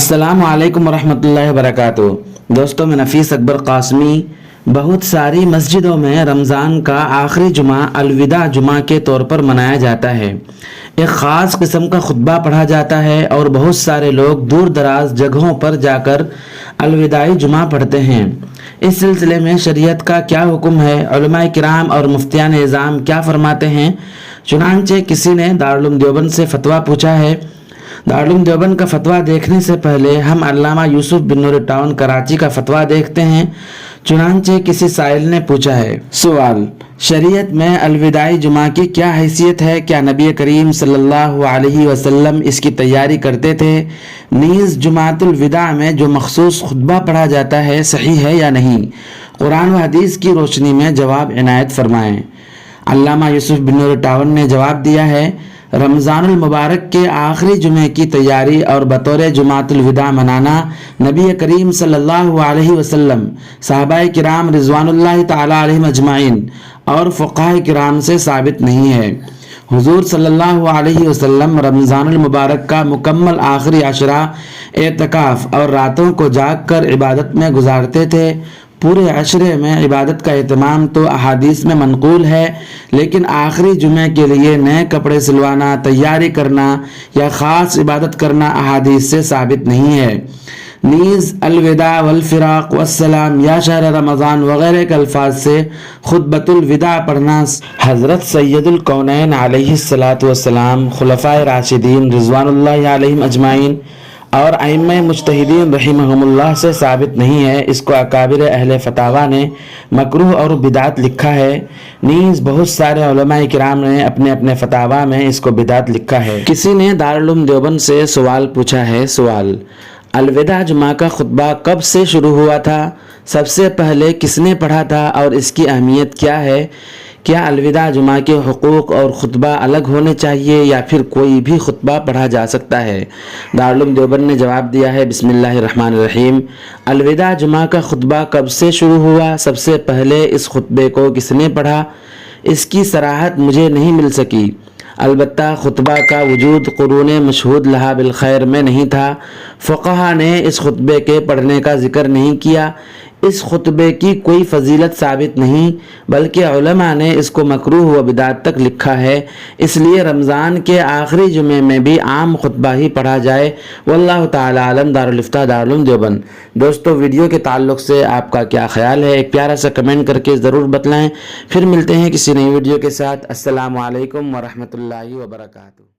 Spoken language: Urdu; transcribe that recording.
السلام علیکم ورحمۃ اللہ وبرکاتہ۔ دوستوں، میں نفیس اکبر قاسمی۔ بہت ساری مسجدوں میں رمضان کا آخری جمعہ الوداع جمعہ کے طور پر منایا جاتا ہے۔ ایک خاص قسم کا خطبہ پڑھا جاتا ہے اور بہت سارے لوگ دور دراز جگہوں پر جا کر الوداعی جمعہ پڑھتے ہیں۔ اس سلسلے میں شریعت کا کیا حکم ہے، علماء کرام اور مفتیان اعظام کیا فرماتے ہیں؟ چنانچہ کسی نے دارالعلوم دیوبند سے فتویٰ پوچھا ہے۔ دارالعلوم دیوبند کا فتویٰ دیکھنے سے پہلے ہم علامہ یوسف بن نور ٹاؤن کراچی کا فتویٰ دیکھتے ہیں۔ چنانچہ کسی سائل نے پوچھا ہے، سوال: شریعت میں الوداعی جمعہ کی کیا حیثیت ہے؟ کیا نبی کریم صلی اللہ علیہ وسلم اس کی تیاری کرتے تھے؟ نیز جمعۃ الوداع میں جو مخصوص خطبہ پڑھا جاتا ہے صحیح ہے یا نہیں؟ قرآن و حدیث کی روشنی میں جواب عنایت فرمائیں۔ علامہ یوسف بن نور ٹاؤن نے جواب دیا ہے، رمضان المبارک کے آخری جمعے کی تیاری اور بطور جمعۃ الوداع منانا نبی کریم صلی اللہ علیہ وسلم، صحابہ کرام رضوان اللہ تعالی علیہم اجمعین اور فقہاء کرام سے ثابت نہیں ہے۔ حضور صلی اللہ علیہ وسلم رمضان المبارک کا مکمل آخری عشرہ اعتکاف اور راتوں کو جاگ کر عبادت میں گزارتے تھے۔ پورے عشرے میں عبادت کا اہتمام تو احادیث میں منقول ہے، لیکن آخری جمعے کے لیے نئے کپڑے سلوانا، تیاری کرنا یا خاص عبادت کرنا احادیث سے ثابت نہیں ہے۔ نیز الوداع والفراق والسلام یا شہر رمضان وغیرہ کے الفاظ سے خطبۃ الوداع پڑھنا حضرت سید الکونین علیہ الصلاۃ والسلام، خلفائے راشدین رضوان اللہ علیہم اجمعین اور ائمہ مجتہدین رحمہم اللہ سے ثابت نہیں ہے۔ اس کو اکابر اہل فتاویٰ نے مکروہ اور بدعت لکھا ہے۔ نیز بہت سارے علماء کرام نے اپنے اپنے فتاویٰ میں اس کو بدعت لکھا ہے۔ کسی نے دارالعلوم دیوبند سے سوال پوچھا ہے، سوال: الوداع جمعہ کا خطبہ کب سے شروع ہوا تھا؟ سب سے پہلے کس نے پڑھا تھا اور اس کی اہمیت کیا ہے؟ کیا الوداع جمعہ کے حقوق اور خطبہ الگ ہونے چاہیے یا پھر کوئی بھی خطبہ پڑھا جا سکتا ہے؟ دارالعلوم دیوبند نے جواب دیا ہے، بسم اللہ الرحمن الرحیم۔ الوداع جمعہ کا خطبہ کب سے شروع ہوا؟ سب سے پہلے اس خطبے کو کس نے پڑھا؟ اس کی صراحت مجھے نہیں مل سکی۔ البتہ خطبہ کا وجود قرون مشہود لہا بالخیر میں نہیں تھا۔ فقہا نے اس خطبے کے پڑھنے کا ذکر نہیں کیا۔ اس خطبے کی کوئی فضیلت ثابت نہیں، بلکہ علماء نے اس کو مکروہ و بدعت تک لکھا ہے۔ اس لیے رمضان کے آخری جمعے میں بھی عام خطبہ ہی پڑھا جائے۔ واللہ تعالی عالم۔ دارالفتہ دارالعلوم دیوبند۔ دوستو، ویڈیو کے تعلق سے آپ کا کیا خیال ہے؟ ایک پیارا سا کمنٹ کر کے ضرور بتلائیں۔ پھر ملتے ہیں کسی نئی ویڈیو کے ساتھ۔ السلام علیکم ورحمۃ اللہ وبرکاتہ۔